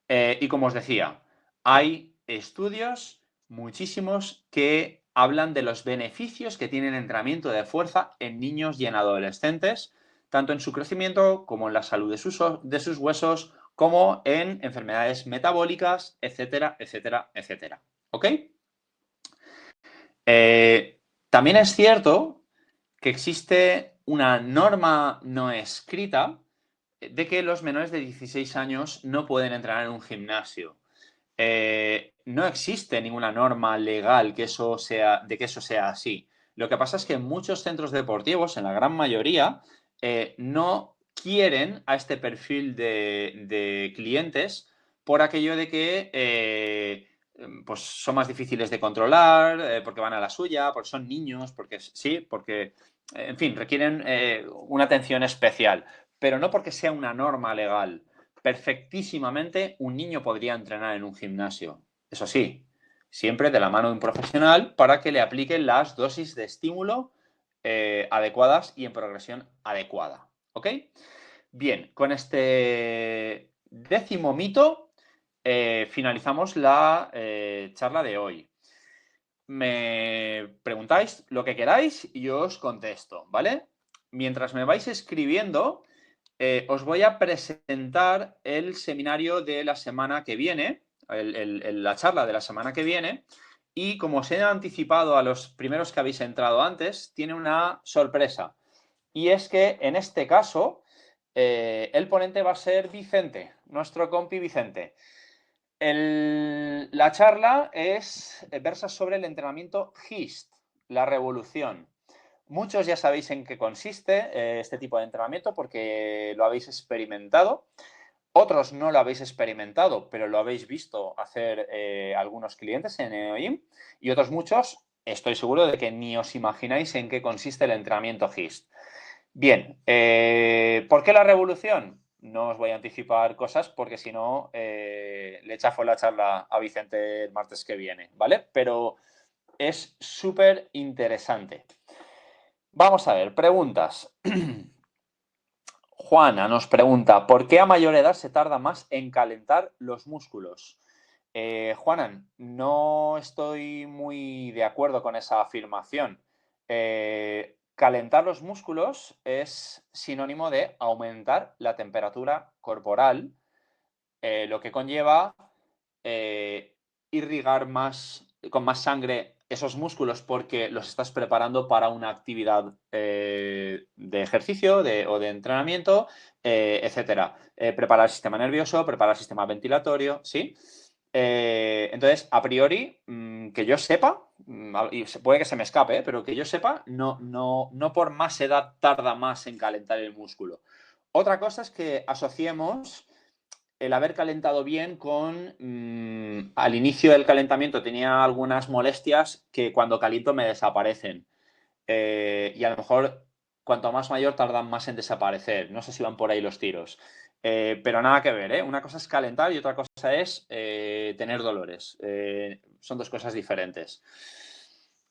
Y como os decía, hay estudios, muchísimos, que hablan de los beneficios que tiene el entrenamiento de fuerza en niños y en adolescentes, tanto en su crecimiento como en la salud de sus huesos, como en enfermedades metabólicas, etcétera, etcétera, etcétera. ¿Ok? También es cierto que existe una norma no escrita de que los menores de 16 años no pueden entrenar en un gimnasio. No existe ninguna norma legal de que eso sea así. Lo que pasa es que muchos centros deportivos, en la gran mayoría, no quieren a este perfil de clientes por aquello de que pues son más difíciles de controlar, porque van a la suya, porque son niños, porque sí, porque, en fin, requieren una atención especial, pero no porque sea una norma legal. Perfectísimamente un niño podría entrenar en un gimnasio. Eso sí, siempre de la mano de un profesional para que le aplique las dosis de estímulo adecuadas y en progresión adecuada. ¿Ok? Bien, con este 10º mito finalizamos la charla de hoy. Me preguntáis lo que queráis y yo os contesto, ¿vale? Mientras me vais escribiendo, os voy a presentar el seminario de la semana que viene, la charla de la semana que viene, y como os he anticipado a los primeros que habéis entrado antes, tiene una sorpresa. Y es que en este caso, el ponente va a ser Vicente, nuestro compi Vicente. La charla versa sobre el entrenamiento HIST, la revolución. Muchos ya sabéis en qué consiste este tipo de entrenamiento porque lo habéis experimentado. Otros no lo habéis experimentado, pero lo habéis visto hacer algunos clientes en EOIM. Y otros muchos, estoy seguro de que ni os imagináis en qué consiste el entrenamiento HIST. Bien, ¿por qué la revolución? No os voy a anticipar cosas porque si no le chafo la charla a Vicente el martes que viene, ¿vale? Pero es súper interesante. Vamos a ver, preguntas. Juana nos pregunta, ¿por qué a mayor edad se tarda más en calentar los músculos? Juana, no estoy muy de acuerdo con esa afirmación. Calentar los músculos es sinónimo de aumentar la temperatura corporal, lo que conlleva irrigar con más sangre esos músculos porque los estás preparando para una actividad de ejercicio o de entrenamiento, etcétera. Preparar el sistema nervioso, preparar el sistema ventilatorio, ¿sí? Entonces, a priori, que yo sepa, y puede que se me escape, pero que yo sepa, no por más edad tarda más en calentar el músculo. Otra cosa es que asociemos el haber calentado bien con al inicio del calentamiento tenía algunas molestias que cuando caliento me desaparecen. Y a lo mejor cuanto más mayor tardan más en desaparecer. No sé si van por ahí los tiros. Pero nada que ver, ¿eh? Una cosa es calentar y otra cosa es tener dolores. Son dos cosas diferentes.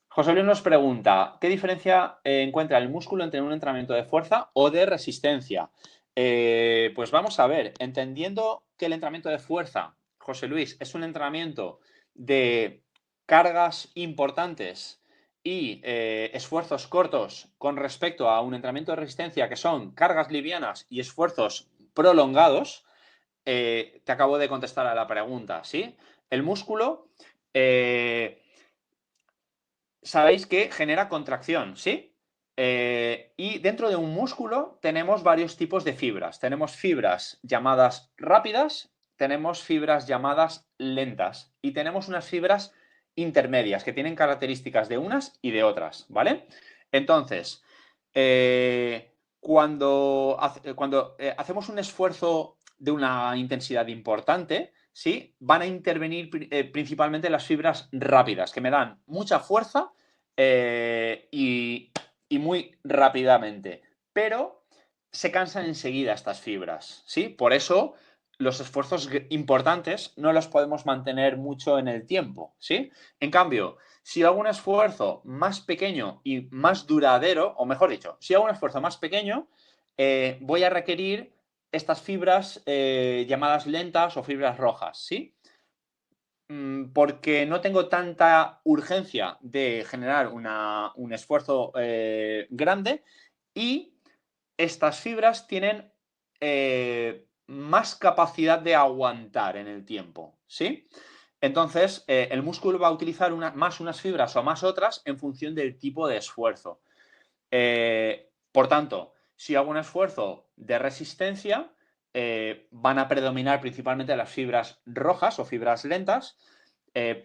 José Luis nos pregunta, ¿qué diferencia encuentra el músculo entre un entrenamiento de fuerza o de resistencia? Pues vamos a ver, entendiendo que el entrenamiento de fuerza, José Luis, es un entrenamiento de cargas importantes y esfuerzos cortos con respecto a un entrenamiento de resistencia que son cargas livianas y esfuerzos prolongados, te acabo de contestar a la pregunta, ¿sí? El músculo sabéis que genera contracción, ¿sí? Y dentro de un músculo tenemos varios tipos de fibras. Tenemos fibras llamadas rápidas, tenemos fibras llamadas lentas y tenemos unas fibras intermedias que tienen características de unas y de otras, ¿vale? Entonces, cuando hacemos un esfuerzo de una intensidad importante, ¿sí? Van a intervenir principalmente las fibras rápidas, que me dan mucha fuerza y muy rápidamente. Pero se cansan enseguida estas fibras, ¿sí? Por eso los esfuerzos importantes no los podemos mantener mucho en el tiempo, ¿sí? En cambio, si hago un esfuerzo más pequeño y más duradero, o mejor dicho, si hago un esfuerzo más pequeño, voy a requerir estas fibras llamadas lentas o fibras rojas, ¿sí? Porque no tengo tanta urgencia de generar un esfuerzo grande y estas fibras tienen más capacidad de aguantar en el tiempo, ¿sí? Entonces, el músculo va a utilizar más unas fibras o más otras en función del tipo de esfuerzo. Por tanto, si hago un esfuerzo de resistencia, van a predominar principalmente las fibras rojas o fibras lentas.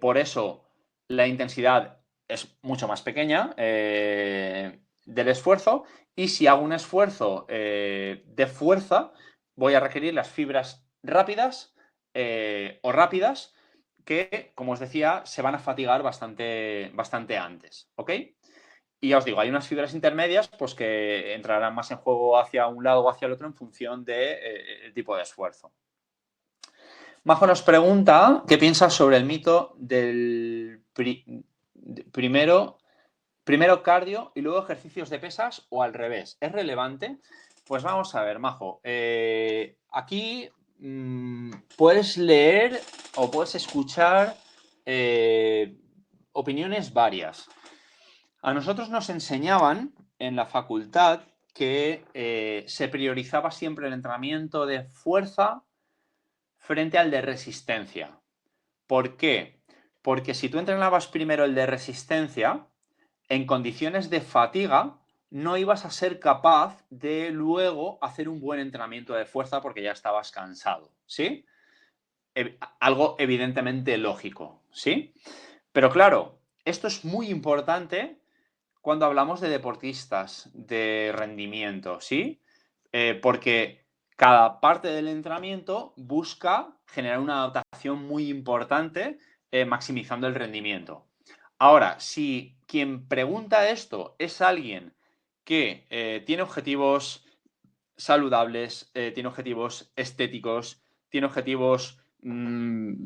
Por eso la intensidad es mucho más pequeña del esfuerzo. Y si hago un esfuerzo de fuerza, voy a requerir las fibras rápidas o rápidas que, como os decía, se van a fatigar bastante antes. ¿Ok? Y ya os digo, hay unas fibras intermedias pues, que entrarán más en juego hacia un lado o hacia el otro en función del tipo de esfuerzo. Majo nos pregunta qué piensas sobre el mito del primero cardio y luego ejercicios de pesas o al revés. ¿Es relevante? Pues vamos a ver, Majo. Aquí puedes leer o puedes escuchar opiniones varias. A nosotros nos enseñaban en la facultad que se priorizaba siempre el entrenamiento de fuerza frente al de resistencia. ¿Por qué? Porque si tú entrenabas primero el de resistencia, en condiciones de fatiga no ibas a ser capaz de luego hacer un buen entrenamiento de fuerza porque ya estabas cansado, ¿sí? Algo evidentemente lógico, ¿sí? Pero claro, esto es muy importante cuando hablamos de deportistas de rendimiento, ¿sí? Porque cada parte del entrenamiento busca generar una adaptación muy importante, maximizando el rendimiento. Ahora, si quien pregunta esto es alguien que tiene objetivos saludables, tiene objetivos estéticos, tiene objetivos,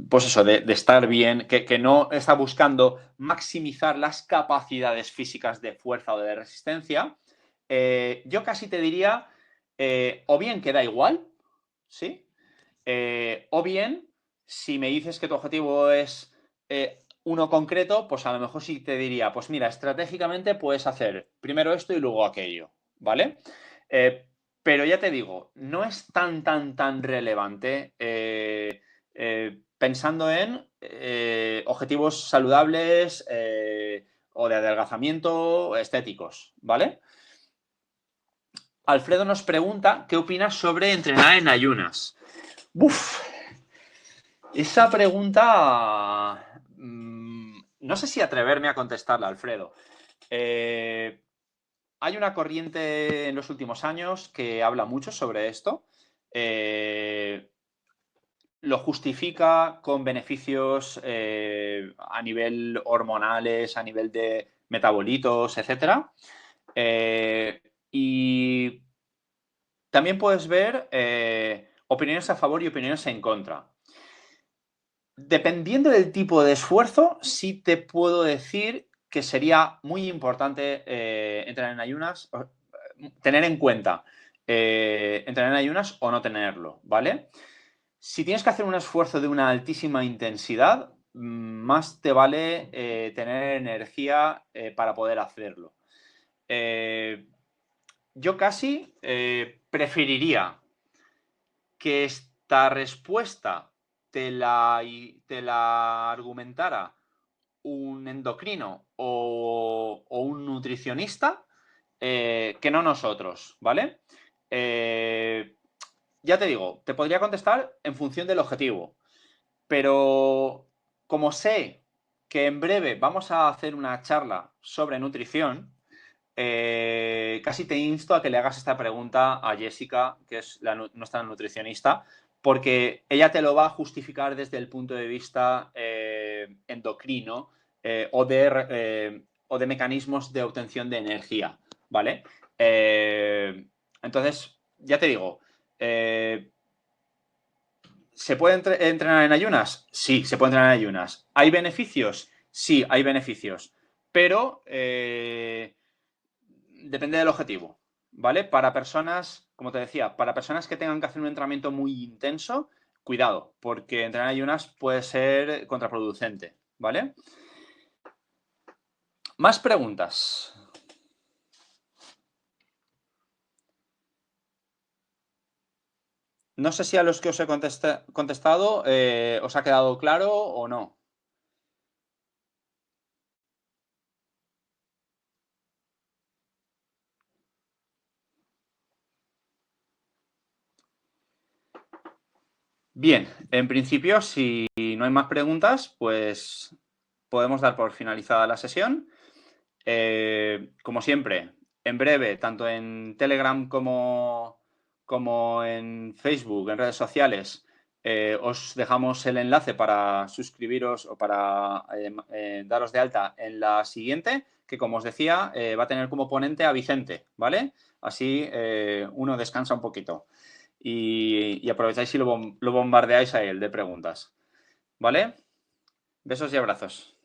pues eso, de estar bien, que no está buscando maximizar las capacidades físicas de fuerza o de resistencia, yo casi te diría, o bien que da igual, ¿sí? O bien, si me dices que tu objetivo es uno concreto, pues a lo mejor sí te diría, pues mira, estratégicamente puedes hacer primero esto y luego aquello, ¿vale? Pero ya te digo, no es tan relevante pensando en objetivos saludables o de adelgazamiento estéticos, ¿vale? Alfredo nos pregunta qué opinas sobre entrenar en ayunas. Uf, esa pregunta no sé si atreverme a contestarla, Alfredo. Hay una corriente en los últimos años que habla mucho sobre esto. Lo justifica con beneficios a nivel hormonales, a nivel de metabolitos, etc. Y también puedes ver opiniones a favor y opiniones en contra. Dependiendo del tipo de esfuerzo, sí te puedo decir que sería muy importante entrenar en ayunas, tener en cuenta entrenar en ayunas o no tenerlo, ¿vale? Si tienes que hacer un esfuerzo de una altísima intensidad, más te vale tener energía para poder hacerlo. Yo casi preferiría que esta respuesta te la argumentara un endocrino o un nutricionista que no nosotros, ¿vale? Ya te digo, te podría contestar en función del objetivo, pero como sé que en breve vamos a hacer una charla sobre nutrición, casi te insto a que le hagas esta pregunta a Jessica, que es nuestra nutricionista, porque ella te lo va a justificar desde el punto de vista endocrino o de mecanismos de obtención de energía, ¿vale? Entonces, ya te digo, ¿se puede entrenar en ayunas? Sí, se puede entrenar en ayunas. ¿Hay beneficios? Sí, hay beneficios. Pero depende del objetivo, ¿vale? Para personas, como te decía, para personas que tengan que hacer un entrenamiento muy intenso, cuidado, porque entrenar en ayunas puede ser contraproducente, ¿vale? Más preguntas. No sé si a los que os he contestado os ha quedado claro o no. Bien, en principio, si no hay más preguntas, pues podemos dar por finalizada la sesión. Como siempre, en breve, tanto en Telegram como en Facebook, en redes sociales, os dejamos el enlace para suscribiros o para daros de alta en la siguiente, que como os decía, va a tener como ponente a Vicente, ¿vale? Así uno descansa un poquito y aprovecháis y lo bombardeáis a él de preguntas, ¿vale? Besos y abrazos.